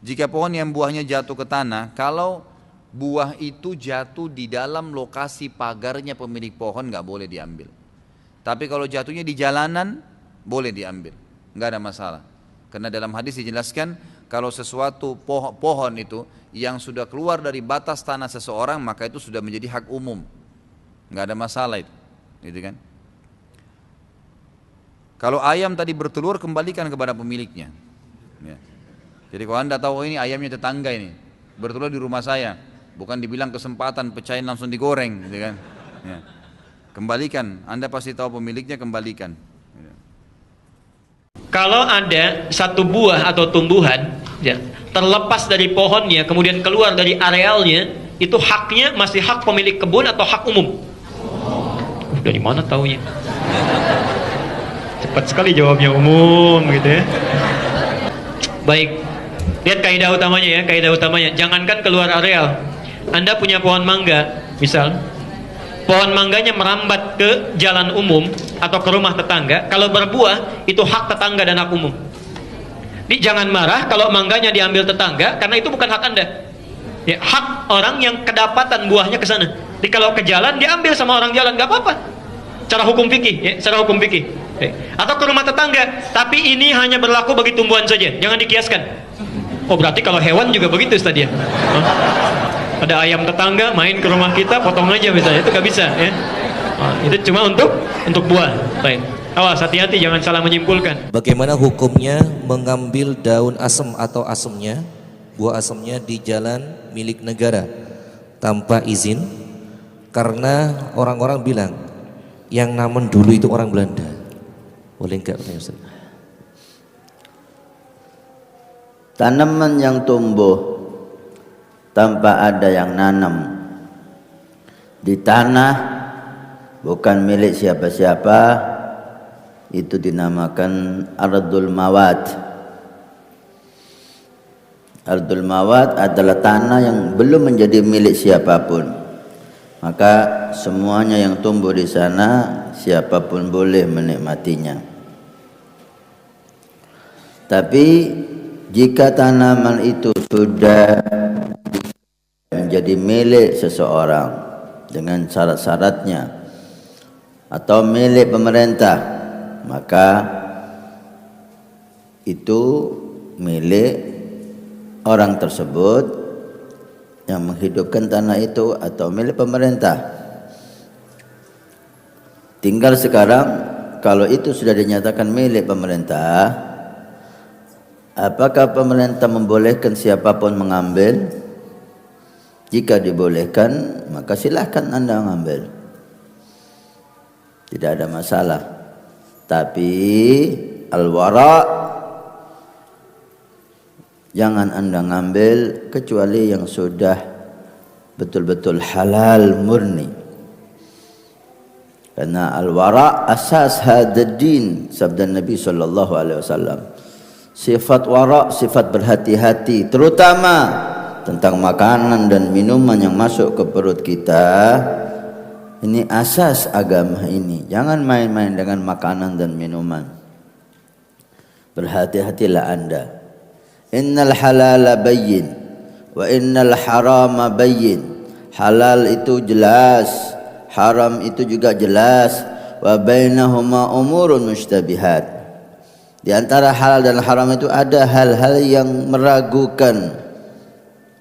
Jika pohon yang buahnya jatuh ke tanah, kalau buah itu jatuh di dalam lokasi pagarnya pemilik pohon nggak boleh diambil. Tapi kalau jatuhnya di jalanan boleh diambil, nggak ada masalah. Karena dalam hadis dijelaskan kalau sesuatu pohon itu yang sudah keluar dari batas tanah seseorang maka itu sudah menjadi hak umum, nggak ada masalah itu, gitu kan? Kalau ayam tadi bertelur kembalikan kepada pemiliknya. Ya. Jadi kalau anda tahu ini ayamnya tetangga ini bertelur di rumah saya, bukan dibilang kesempatan pecahin langsung digoreng, gitu kan? Ya. Kembalikan, anda pasti tahu pemiliknya, kembalikan. Kalau ada satu buah atau tumbuhan ya, terlepas dari pohonnya kemudian keluar dari arealnya, itu haknya masih hak pemilik kebun atau hak umum? Dari mana taunya? Cepat sekali jawabnya, umum gitu ya. Baik, lihat kaidah utamanya ya, kaidah utamanya. Jangankan keluar areal, anda punya pohon mangga misal, pohon mangganya merambat ke jalan umum atau ke rumah tetangga, kalau berbuah itu hak tetangga dan hak umum. Jadi jangan marah kalau mangganya diambil tetangga, karena itu bukan hak anda ya, hak orang yang kedapatan buahnya ke sana. Jadi kalau ke jalan diambil sama orang jalan nggak apa-apa, cara hukum fikih ya, secara hukum fikih ya. Atau ke rumah tetangga, tapi ini hanya berlaku bagi tumbuhan saja, jangan dikiaskan. Oh berarti kalau hewan juga begitu Ustaz ya? Ada ayam tetangga main ke rumah kita, potong aja misalnya, itu nggak bisa ya. Itu cuma untuk buah. Baik, awas, hati-hati jangan salah menyimpulkan. Bagaimana hukumnya mengambil daun asem atau asemnya, buah asemnya di jalan milik negara tanpa izin? Karena orang-orang bilang yang namen dulu itu orang Belanda. Boleh enggak Ustaz? Tanaman yang tumbuh tanpa ada yang nanam di tanah, bukan milik siapa-siapa, itu dinamakan ardul mawad. Ardul mawad adalah tanah yang belum menjadi milik siapapun, maka semuanya yang tumbuh di sana siapapun boleh menikmatinya. Tapi jika tanaman itu sudah menjadi milik seseorang dengan syarat-syaratnya atau milik pemerintah, maka itu milik orang tersebut yang menghidupkan tanah itu atau milik pemerintah. Tinggal sekarang kalau itu sudah dinyatakan milik pemerintah, apakah pemerintah membolehkan siapapun mengambil? Jika dibolehkan, maka silahkan anda mengambil, tidak ada masalah. Tapi al-wara, jangan anda ngambil kecuali yang sudah betul-betul halal murni. Karena al-wara asas hadad din, sabda Nabi SAW. Sifat wara, sifat berhati-hati, terutama tentang makanan dan minuman yang masuk ke perut kita. Ini asas agama ini. Jangan main-main dengan makanan dan minuman. Berhati-hatilah anda. Innal halala bayyin wa innal harama bayyin. Halal itu jelas, haram itu juga jelas. Wa bainahuma umurun mushtabihat. Di antara halal dan haram itu ada hal-hal yang meragukan.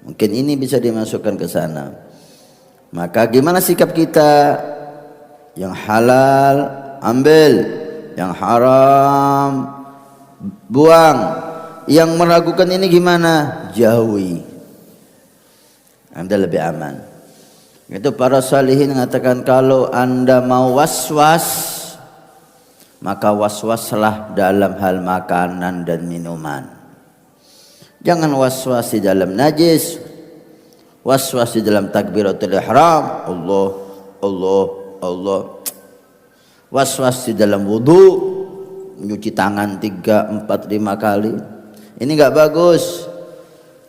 Mungkin ini bisa dimasukkan ke sana. Maka gimana sikap kita? Yang halal ambil, yang haram buang. Yang meragukan ini gimana? Jauhi. Anda lebih aman. Itu para salihin mengatakan kalau anda mau was-was, maka was-waslah dalam hal makanan dan minuman. Jangan was-was di dalam najis, was-was di dalam takbiratul ihram, Allah, Allah, Allah. Was-was di dalam wudu, mencuci tangan 3, 4, 5 kali. Ini enggak bagus.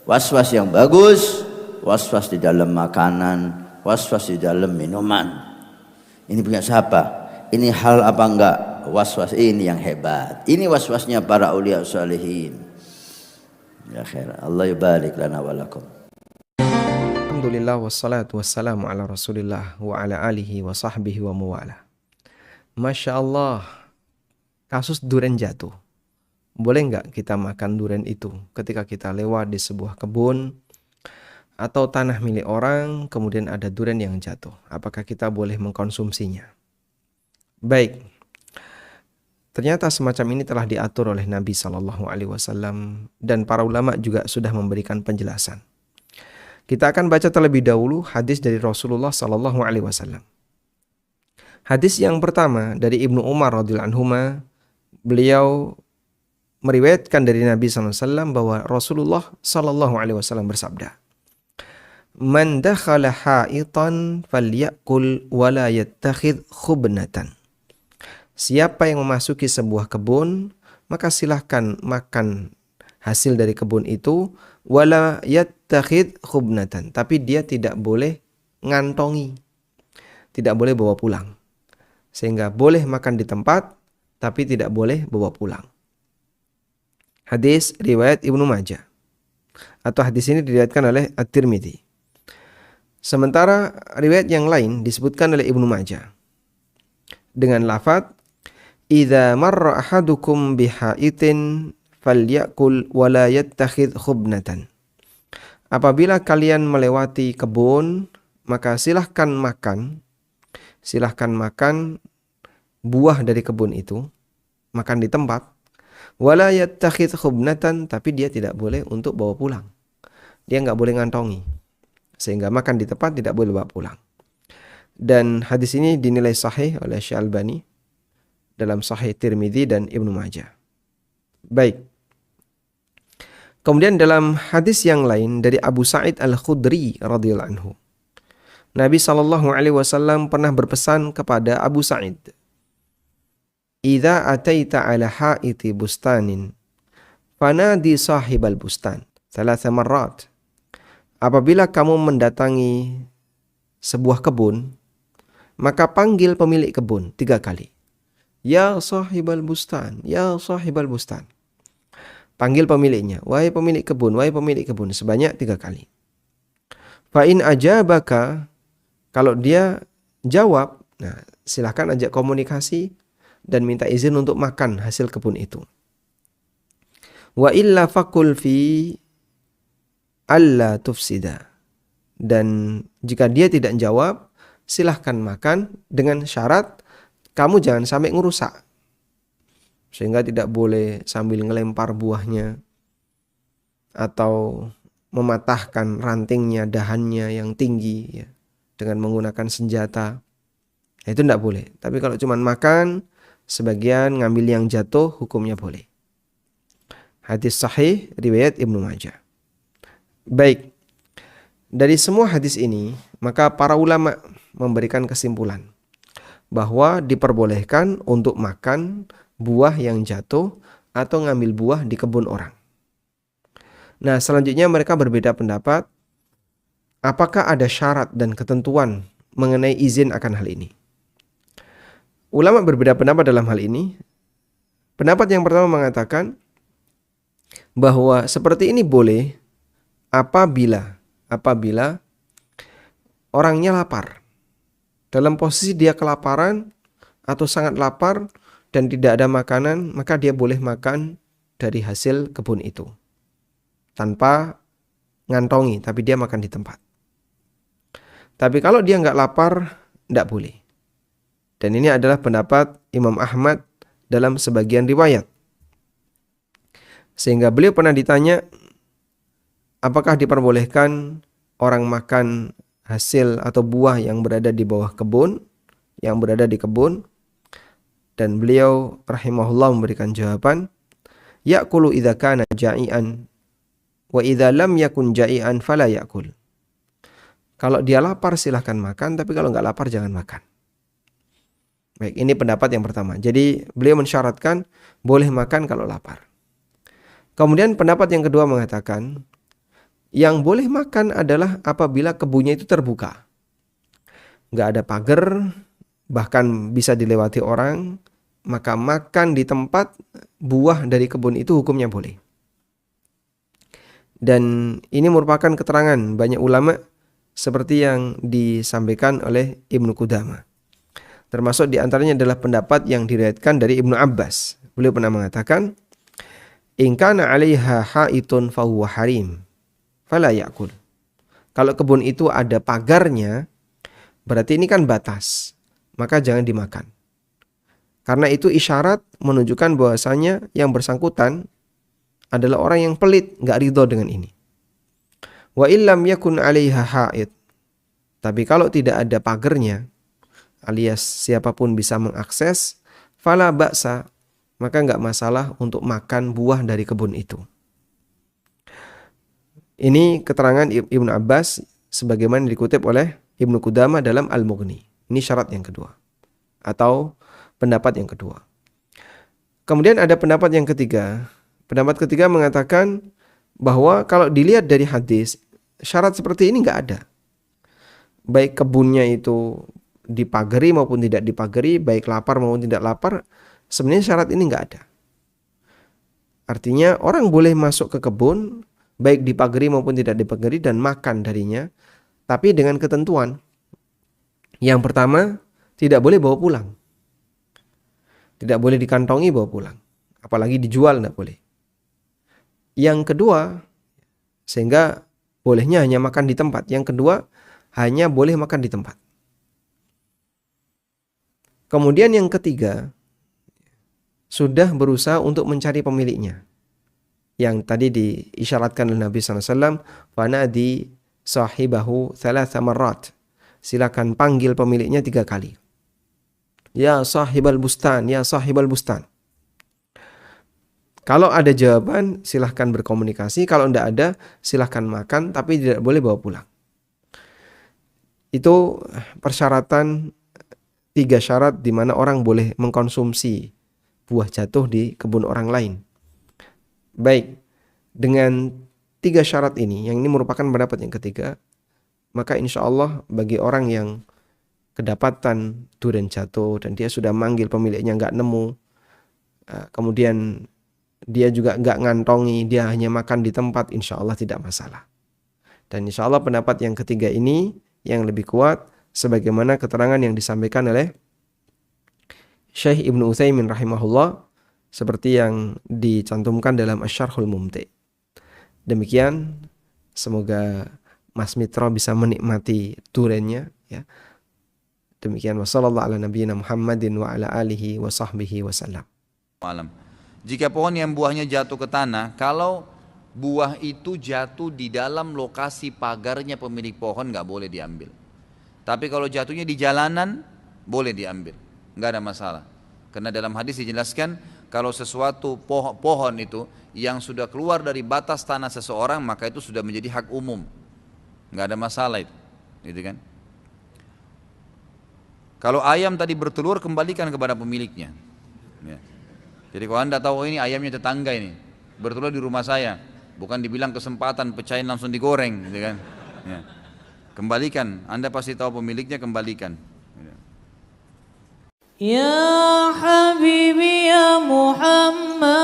Was-was yang bagus, was-was di dalam makanan, was-was di dalam minuman. Ini punya siapa? Ini hal apa enggak? Was-was ini yang hebat. Ini was-wasnya para aulia salihin. Ya khair. Allah yubarik lana wa lakum. Alhamdulillah wassalatu wassalamu ala rasulillah wa ala alihi wa sahbihi wa muwala. Masya Allah, kasus durian jatuh. Boleh nggak kita makan durian itu ketika kita lewat di sebuah kebun atau tanah milik orang, kemudian ada durian yang jatuh? Apakah kita boleh mengkonsumsinya? Baik, ternyata semacam ini telah diatur oleh Nabi SAW dan para ulama juga sudah memberikan penjelasan. Kita akan baca terlebih dahulu hadis dari Rasulullah SAW. Hadis yang pertama dari Ibnu Umar radhiyallahu anhuma, beliau meriwayatkan dari Nabi SAW bahwa Rasulullah SAW bersabda, "Man dakhala ha'itan falyakul wa la yattakhidh khubnatan." Siapa yang memasuki sebuah kebun, maka silahkan makan hasil dari kebun itu, wala yattakhidh khubnatan, tapi dia tidak boleh ngantongi, tidak boleh bawa pulang. Sehingga boleh makan di tempat, tapi tidak boleh bawa pulang. Hadis riwayat Ibnu Majah, atau hadis ini diriwayatkan oleh At-Tirmidzi. Sementara riwayat yang lain disebutkan oleh Ibnu Majah dengan lafaz, "Idza marra ahadukum bihaitin falyakul wa la yattakhidh khubnatan." Apabila kalian melewati kebun, maka silahkan makan buah dari kebun itu, makan di tempat. Wa la yattakhidh khubnatan, tapi dia tidak boleh untuk bawa pulang. Dia nggak boleh ngantongi. Sehingga makan di tempat tidak boleh bawa pulang. Dan hadis ini dinilai sahih oleh Syalbani dalam Sahih Tirmidzi dan Ibnu Majah. Baik. Kemudian dalam hadis yang lain dari Abu Sa'id Al-Khudri radhiyallahu anhu, Nabi SAW pernah berpesan kepada Abu Sa'id, "Idza ataita ala haiti bustanin, fanadi sahibal bustan, 3 marrat." Apabila kamu mendatangi sebuah kebun, maka panggil pemilik kebun 3 kali. Ya sahibal bustan, ya sahibal bustan. Panggil pemiliknya, wahai pemilik kebun, sebanyak 3 kali. Fa in ajabaka, kalau dia jawab, nah silahkan ajak komunikasi dan minta izin untuk makan hasil kebun itu. Wa illa fakul fi alla tufsida. Dan jika dia tidak jawab, silahkan makan dengan syarat kamu jangan sampai ngerusak. Sehingga tidak boleh sambil ngelempar buahnya atau mematahkan rantingnya, dahannya yang tinggi ya, dengan menggunakan senjata. Itu tidak boleh. Tapi kalau cuma makan, sebagian ngambil yang jatuh, hukumnya boleh. Hadis sahih riwayat Ibnu Majah. Baik. Dari semua hadis ini, maka para ulama memberikan kesimpulan bahwa diperbolehkan untuk makan buah yang jatuh atau ngambil buah di kebun orang. Nah, selanjutnya mereka berbeda pendapat. Apakah ada syarat dan ketentuan mengenai izin akan hal ini? Ulama berbeda pendapat dalam hal ini. Pendapat yang pertama mengatakan bahwa seperti ini boleh apabila orangnya lapar. Dalam posisi dia kelaparan atau sangat lapar dan tidak ada makanan, maka dia boleh makan dari hasil kebun itu tanpa ngantongi, tapi dia makan di tempat. Tapi kalau dia nggak lapar, tidak boleh. Dan ini adalah pendapat Imam Ahmad dalam sebagian riwayat. Sehingga beliau pernah ditanya, apakah diperbolehkan orang makan hasil atau buah yang berada di bawah kebun, yang berada di kebun? Dan beliau rahimahullah memberikan jawaban, ya'kulu idza kana ja'ian wa idza lam yakun ja'ian fala ya'kul. Kalau dia lapar silahkan makan, tapi kalau nggak lapar jangan makan. Baik, ini pendapat yang pertama. Jadi beliau mensyaratkan boleh makan kalau lapar. Kemudian pendapat yang kedua mengatakan yang boleh makan adalah apabila kebunnya itu terbuka, nggak ada pagar, bahkan bisa dilewati orang, maka makan di tempat buah dari kebun itu hukumnya boleh. Dan ini merupakan keterangan banyak ulama seperti yang disampaikan oleh Ibnu Qudamah. Termasuk di antaranya adalah pendapat yang diriwayatkan dari Ibnu Abbas. Beliau pernah mengatakan, "In kana 'alaiha haitun fahuwa harim, fala ya'kul." Kalau kebun itu ada pagarnya, berarti ini kan batas, maka jangan dimakan. Karena itu isyarat menunjukkan bahwasanya yang bersangkutan adalah orang yang pelit, nggak ridho dengan ini. Wa illam yakun 'alaiha ha'id. Tapi kalau tidak ada pagernya, alias siapapun bisa mengakses, fala ba'sa, maka nggak masalah untuk makan buah dari kebun itu. Ini keterangan Ibnu Abbas sebagaimana dikutip oleh Ibnu Qudamah dalam Al-Mughni. Ini syarat yang kedua atau pendapat yang kedua. Kemudian ada pendapat yang ketiga. Pendapat ketiga mengatakan bahwa kalau dilihat dari hadis, syarat seperti ini nggak ada. Baik kebunnya itu dipagari maupun tidak dipagari, baik lapar maupun tidak lapar, sebenarnya syarat ini nggak ada. Artinya orang boleh masuk ke kebun, baik dipagari maupun tidak dipagari dan makan darinya, tapi dengan ketentuan. Yang pertama, tidak boleh bawa pulang. Tidak boleh dikantongi bawa pulang. Apalagi dijual, tidak boleh. Yang kedua, sehingga bolehnya hanya makan di tempat. Yang kedua, hanya boleh makan di tempat. Kemudian yang ketiga, sudah berusaha untuk mencari pemiliknya. Yang tadi diisyaratkan oleh Nabi SAW, fanadi sahibahu thalatha marrat. Silakan panggil pemiliknya 3 kali. Ya sahibal bustan, ya sahibal bustan. Kalau ada jawaban, silahkan berkomunikasi. Kalau tidak ada, silahkan makan, tapi tidak boleh bawa pulang. Itu persyaratan 3 syarat di mana orang boleh mengkonsumsi buah jatuh di kebun orang lain. Baik, dengan 3 syarat ini, yang ini merupakan pendapat yang ketiga, maka insya Allah bagi orang yang kedapatan durian jatuh dan dia sudah manggil pemiliknya nggak nemu, kemudian dia juga nggak ngantongi, dia hanya makan di tempat, insya Allah tidak masalah. Dan insya Allah pendapat yang ketiga ini yang lebih kuat, sebagaimana keterangan yang disampaikan oleh Syekh Ibnu Utsaimin rahimahullah, seperti yang dicantumkan dalam Asy-Syarhul Mumti'. Demikian, semoga Mas Mitra bisa menikmati duriannya, ya. Demikian, wassallallahu ala nabiyyina Muhammadin wa ala alihi wa sahbihi wasallam. Jika pohon yang buahnya jatuh ke tanah, kalau buah itu jatuh di dalam lokasi pagarnya pemilik pohon, nggak boleh diambil. Tapi kalau jatuhnya di jalanan, boleh diambil, nggak ada masalah. Karena dalam hadis dijelaskan, kalau sesuatu pohon itu yang sudah keluar dari batas tanah seseorang, maka itu sudah menjadi hak umum, nggak ada masalah itu, gitu kan? Kalau ayam tadi bertelur, kembalikan kepada pemiliknya. Ya. Jadi kalau anda tahu ini ayamnya tetangga ini, bertelur di rumah saya, bukan dibilang kesempatan pecahin langsung digoreng, gitu kan? Ya. Kembalikan, anda pasti tahu pemiliknya, kembalikan. Ya Habibi ya Muhammad.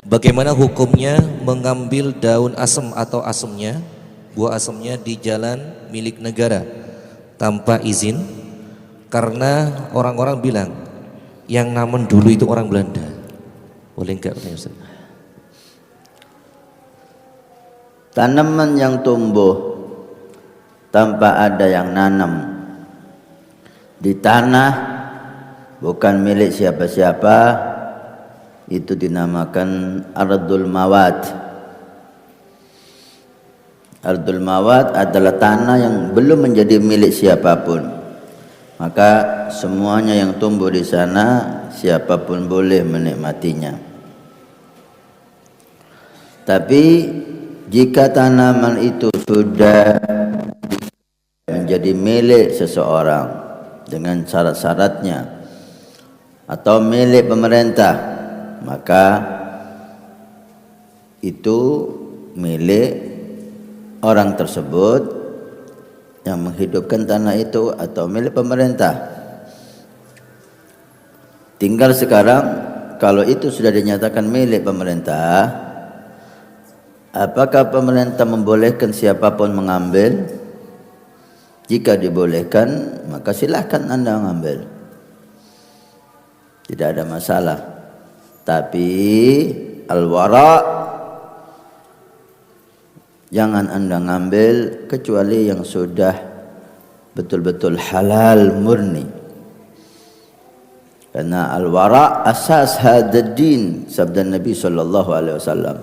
Bagaimana hukumnya mengambil daun asem atau asemnya, buah asemnya di jalan milik negara tanpa izin? Karena orang-orang bilang yang namen dulu itu orang Belanda. Boleh enggak Ustaz? Tanaman yang tumbuh tanpa ada yang nanam di tanah, bukan milik siapa-siapa, itu dinamakan ardul mawad. Ardul mawad adalah tanah yang belum menjadi milik siapapun, maka semuanya yang tumbuh di sana siapapun boleh menikmatinya. Tapi jika tanaman itu sudah menjadi milik seseorang dengan syarat-syaratnya atau milik pemerintah, maka itu milik orang tersebut yang menghidupkan tanah itu atau milik pemerintah. Tinggal sekarang kalau itu sudah dinyatakan milik pemerintah, apakah pemerintah membolehkan siapapun mengambil? Jika dibolehkan, maka silahkan Anda mengambil. Tidak ada masalah. Tapi al-wara, jangan Anda ngambil kecuali yang sudah betul-betul halal murni. Karena al-wara asas hadad din, sabda Nabi sallallahu alaihi wasallam.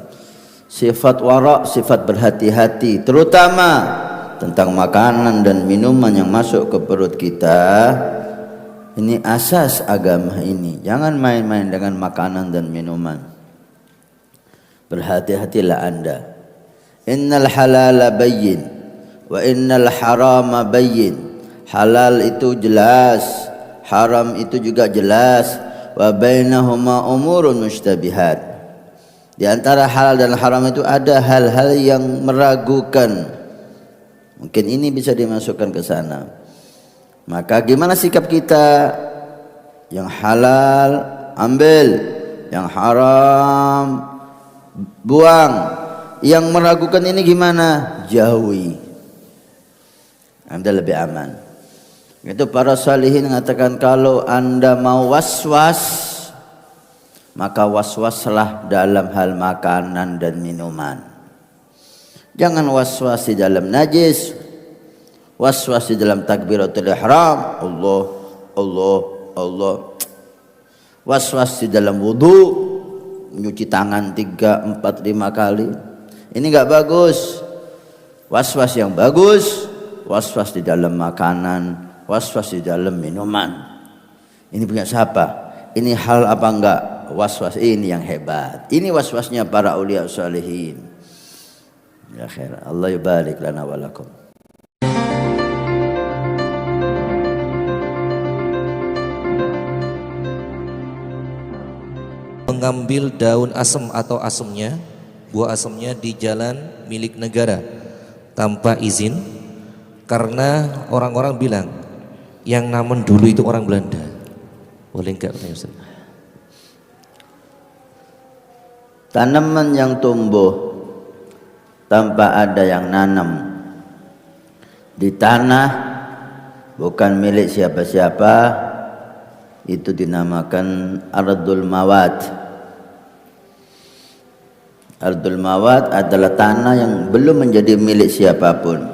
Sifat wara, sifat berhati-hati, terutama tentang makanan dan minuman yang masuk ke perut kita. Ini asas agama ini. Jangan main-main dengan makanan dan minuman. Berhati-hatilah Anda. Innal halala bayyin wa innal harama bayyin. Halal itu jelas, haram itu juga jelas. Wa bainahuma umurun mushtabihat. Di antara halal dan haram itu ada hal-hal yang meragukan. Mungkin ini bisa dimasukkan ke sana. Maka gimana sikap kita? Yang halal ambil, yang haram buang. Yang meragukan ini gimana? Jauhi. Anda lebih aman. Itu para salihin mengatakan kalau Anda mau was-was, maka was-waslah dalam hal makanan dan minuman. Jangan was-was di dalam najis, was-was di dalam takbiratul ihram, Allah, Allah, Allah. Was-was di dalam wudu, mencuci tangan 3, 4, 5 kali. Ini enggak bagus. Was-was yang bagus, was-was di dalam makanan, was-was di dalam minuman. Ini punya siapa? Ini hal apa enggak? Was-was ini yang hebat. Ini was-wasnya para aulia salihin. Ya khair. Allah yubarik lana wa lakum. Mengambil daun asem atau asemnya, buah asemnya di jalan milik negara tanpa izin, karena orang-orang bilang yang namun dulu itu orang Belanda. Boleh enggak Ustaz? Tanaman yang tumbuh tanpa ada yang nanam di tanah, bukan milik siapa-siapa, itu dinamakan ardul mawat. Ardul mawat adalah tanah yang belum menjadi milik siapapun.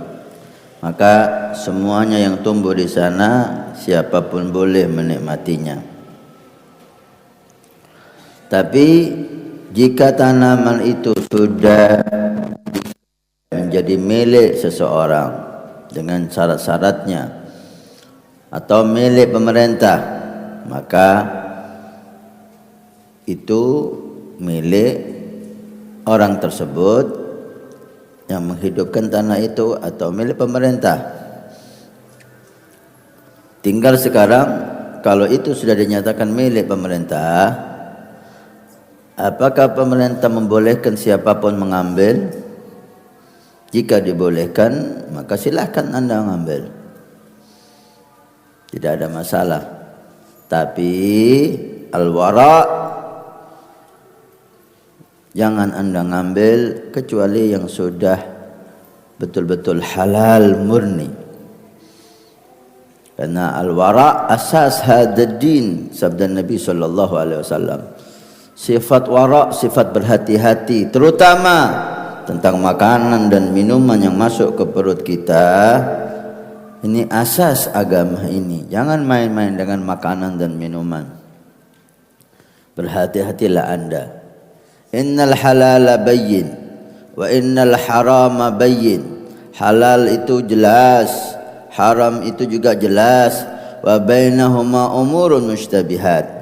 Maka semuanya yang tumbuh di sana siapapun boleh menikmatinya. Tapi jika tanaman itu sudah menjadi milik seseorang dengan syarat-syaratnya atau milik pemerintah, maka itu milik orang tersebut yang menghidupkan tanah itu atau milik pemerintah. Tinggal sekarang kalau itu sudah dinyatakan milik pemerintah, apakah pemerintah membolehkan siapapun mengambil? Jika dibolehkan, maka silahkan Anda mengambil. Tidak ada masalah. Tapi al-wara, jangan Anda ngambil kecuali yang sudah betul-betul halal murni. Karena al-wara asas hadad din, sabda Nabi sallallahu alaihi wasallam. Sifat wara, sifat berhati-hati, terutama tentang makanan dan minuman yang masuk ke perut kita. Ini asas agama ini. Jangan main-main dengan makanan dan minuman. Berhati-hatilah Anda. Innal halala bayyin wa innal harama bayyin. Halal itu jelas, haram itu juga jelas. Wa bainahuma umurun mushtabihat.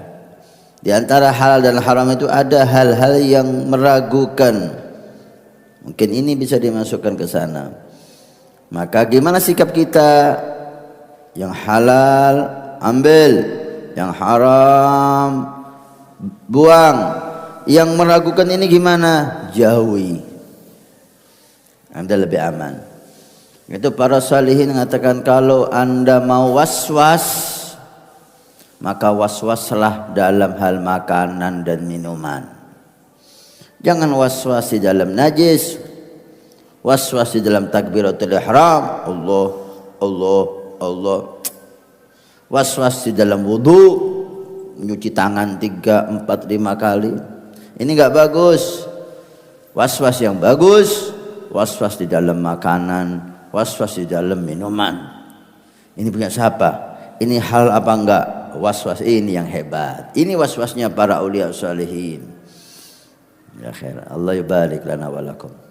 Di antara halal dan haram itu ada hal-hal yang meragukan. Mungkin ini bisa dimasukkan ke sana. Maka gimana sikap kita? Yang halal ambil, yang haram buang. Yang meragukan ini gimana? Jauhi. Anda lebih aman. Itu para salihin mengatakan kalau Anda mau was-was, maka waswaslah dalam hal makanan dan minuman. Jangan waswas di dalam najis, waswas di dalam takbiratul ihram, Allah, Allah, Allah. Was-was di dalam wudu, mencuci tangan 3, 4, 5 kali. Ini enggak bagus. Was-was yang bagus, was-was di dalam makanan, was-was di dalam minuman. Ini punya siapa? Ini hal apa enggak? Was-was ini yang hebat. Ini was-wasnya para aulia salihin. Ya khair. Allah yubarik lana wa lakum.